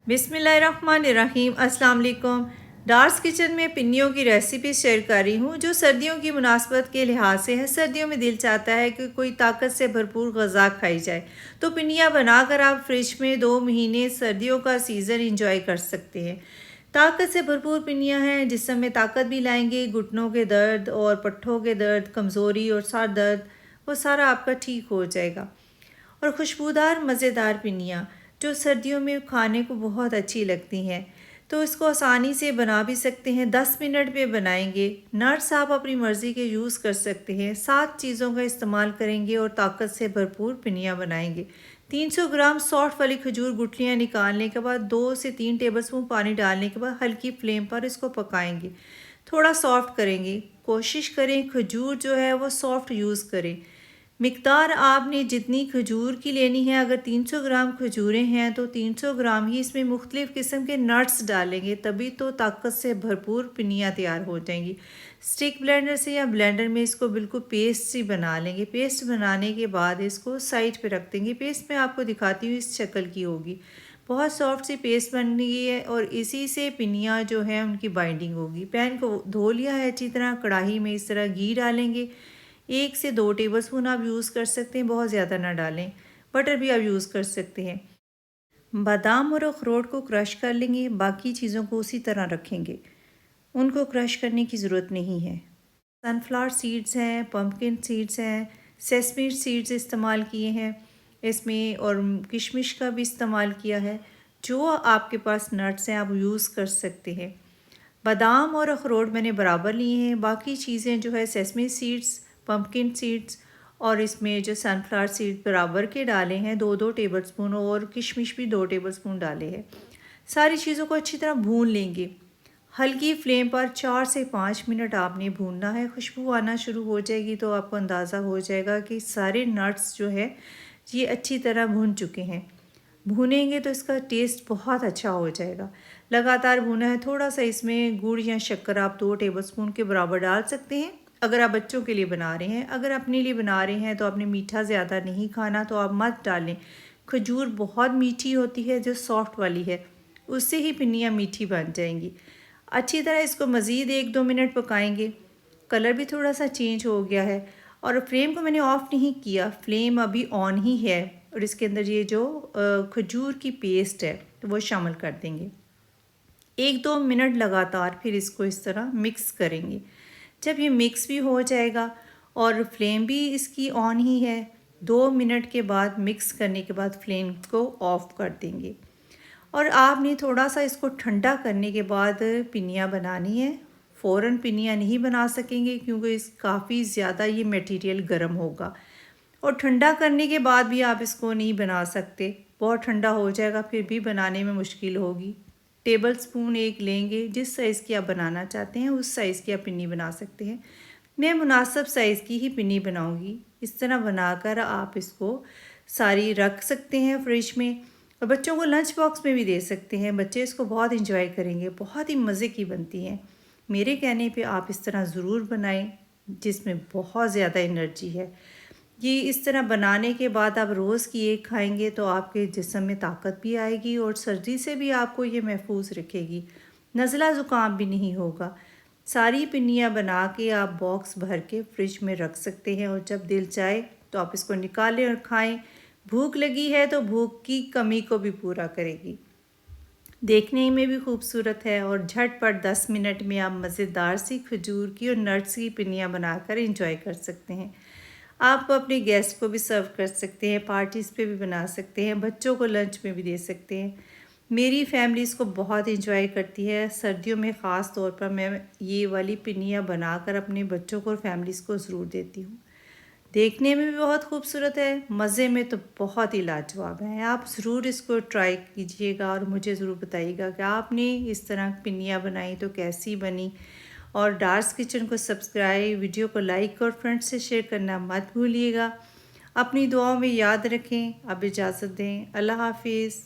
बिस्मिल्लाहिर्रहमानिर्रहीम। अस्सलाम वालेकुम। डार्स किचन में पिन्नियों की रेसिपी शेयर कर रही हूँ जो सर्दियों की मुनासबत के लिहाज से है। सर्दियों में दिल चाहता है कि कोई ताकत से भरपूर ग़ज़ा खाई जाए, तो पिन्नियाँ बनाकर आप फ्रिज में 2 महीने सर्दियों का सीज़न इंजॉय कर सकते हैं। ताकत से भरपूर पिन्नियाँ हैं जिसमें ताकत भी लाएंगे। घुटनों के दर्द और पट्ठों के दर्द, कमज़ोरी और सर दर्द, वो सारा आपका ठीक हो जाएगा। और खुशबूदार मज़ेदार पिन्नियाँ जो सर्दियों में खाने को बहुत अच्छी लगती हैं, तो इसको आसानी से बना भी सकते हैं। 10 मिनट में बनाएंगे। नट्स आप अपनी मर्ज़ी के यूज़ कर सकते हैं। 7 चीज़ों का इस्तेमाल करेंगे और ताकत से भरपूर पिन्नियाँ बनाएंगे। 300 ग्राम सॉफ्ट वाली खजूर गुठलियाँ निकालने के बाद 2 से 3 टेबलस्पून पानी डालने के बाद हल्की फ्लेम पर इसको पकाएंगे। थोड़ा सॉफ्ट करेंगे। कोशिश करें खजूर जो है वो सॉफ्ट यूज़ करें। मिकदार आपने जितनी खजूर की लेनी है, अगर 300 ग्राम खजूरें हैं तो 300 ग्राम ही इसमें मुख्तलिफ़ किस्म के नट्स डालेंगे, तभी तो ताकत से भरपूर पिन्नियाँ तैयार हो जाएंगी। स्टिक ब्लेंडर से या ब्लेंडर में इसको बिल्कुल पेस्ट सी बना लेंगे। पेस्ट बनाने के बाद इसको साइड पे रख देंगे। पेस्ट मैं आपको दिखाती हूँ इस शक्ल की होगी। बहुत सॉफ्ट सी पेस्ट बन गई है और इसी से पिन्नियाँ जो हैं उनकी बाइंडिंग होगी। पैन को धो लिया है अच्छी तरह। कढ़ाई में इस तरह घी डालेंगे। 1 से 2 टेबलस्पून आप यूज़ कर सकते हैं, बहुत ज़्यादा ना डालें। बटर भी आप यूज़ कर सकते हैं। बादाम और अखरोट को क्रश कर लेंगे। बाकी चीज़ों को उसी तरह रखेंगे, उनको क्रश करने की ज़रूरत नहीं है। सनफ्लावर सीड्स हैं, पम्पकिन सीड्स हैं, सेसमी सीड्स इस्तेमाल किए हैं इसमें, और किशमिश का भी इस्तेमाल किया है। जो आपके पास नट्स हैं आप यूज़ कर सकते हैं। बादाम और अखरोट मैंने बराबर लिए हैं। बाकी चीज़ें जो है सेसमी सीड्स, पम्पकिन सीड्स और इसमें जो सनफ्लावर सीड बराबर के डाले हैं, 2-2 टेबलस्पून, और किशमिश भी 2 टेबलस्पून डाले हैं। सारी चीज़ों को अच्छी तरह भून लेंगे। हल्की फ्लेम पर 4 से 5 मिनट आपने भूनना है। खुशबू आना शुरू हो जाएगी तो आपको अंदाज़ा हो जाएगा कि सारे नट्स जो है ये अच्छी तरह भून चुके हैं। भूनेंगे तो इसका टेस्ट बहुत अच्छा हो जाएगा। लगातार भूना है। थोड़ा सा इसमें गुड़ या शक्कर आप 2 टेबलस्पून के बराबर डाल सकते हैं अगर आप बच्चों के लिए बना रहे हैं। अगर अपने लिए बना रहे हैं तो आपने मीठा ज़्यादा नहीं खाना तो आप मत डालें। खजूर बहुत मीठी होती है जो सॉफ्ट वाली है, उससे ही पिन्नियाँ मीठी बन जाएंगी। अच्छी तरह इसको मज़ीद 1-2 मिनट पकाएंगे। कलर भी थोड़ा सा चेंज हो गया है और फ्लेम को मैंने ऑफ़ नहीं किया, फ्लेम अभी ऑन ही है। और इसके अंदर ये जो खजूर की पेस्ट है वो शामिल कर देंगे। 1-2 मिनट लगातार फिर इसको इस तरह मिक्स करेंगे। जब ये मिक्स भी हो जाएगा और फ्लेम भी इसकी ऑन ही है, 2 मिनट के बाद मिक्स करने के बाद फ्लेम को ऑफ़ कर देंगे। और आपने थोड़ा सा इसको ठंडा करने के बाद पिन्नियाँ बनानी है। फ़ौरन पिन्नियाँ नहीं बना सकेंगे क्योंकि इस काफ़ी ज़्यादा ये मटेरियल गर्म होगा, और ठंडा करने के बाद भी आप इसको नहीं बना सकते। बहुत ठंडा हो जाएगा फिर भी बनाने में मुश्किल होगी। टेबल स्पून 1 लेंगे, जिस साइज़ की आप बनाना चाहते हैं उस साइज़ की आप पिन्नी बना सकते हैं। मैं मुनासिब साइज़ की ही पिन्नी बनाऊंगी। इस तरह बनाकर आप इसको सारी रख सकते हैं फ्रिज में, और बच्चों को लंच बॉक्स में भी दे सकते हैं। बच्चे इसको बहुत इंजॉय करेंगे। बहुत ही मज़े की बनती हैं। मेरे कहने पे आप इस तरह ज़रूर बनाएं, जिसमें बहुत ज़्यादा एनर्जी है। ये इस तरह बनाने के बाद आप रोज़ की एक खाएंगे तो आपके जिस्म में ताकत भी आएगी और सर्दी से भी आपको ये महफूज रखेगी। नज़ला ज़ुकाम भी नहीं होगा। सारी पिन्नियाँ बना के आप बॉक्स भर के फ्रिज में रख सकते हैं, और जब दिल चाहे तो आप इसको निकालें और खाएं। भूख लगी है तो भूख की कमी को भी पूरा करेगी। देखने में भी खूबसूरत है और झटपट 10 मिनट में आप मज़ेदार सी खजूर की और नट्स की पिन्नियाँ बनाकर इंजॉय कर सकते हैं। आप अपने गेस्ट को भी सर्व कर सकते हैं, पार्टीज़ पे भी बना सकते हैं, बच्चों को लंच में भी दे सकते हैं। मेरी फैमिली इसको बहुत इंजॉय करती है। सर्दियों में ख़ास तौर पर मैं ये वाली पिन्नियाँ बनाकर अपने बच्चों को और फैमिलीज़ को ज़रूर देती हूँ। देखने में भी बहुत खूबसूरत है, मज़े में तो बहुत ही लाजवाब है। आप ज़रूर इसको ट्राई कीजिएगा और मुझे ज़रूर बताइएगा कि आपने इस तरह पिन्नियाँ बनाई तो कैसी बनी। और डार्स किचन को सब्सक्राइब, वीडियो को लाइक और फ्रेंड्स से शेयर करना मत भूलिएगा। अपनी दुआओं में याद रखें। अब इजाज़त दें। अल्लाह हाफिज़।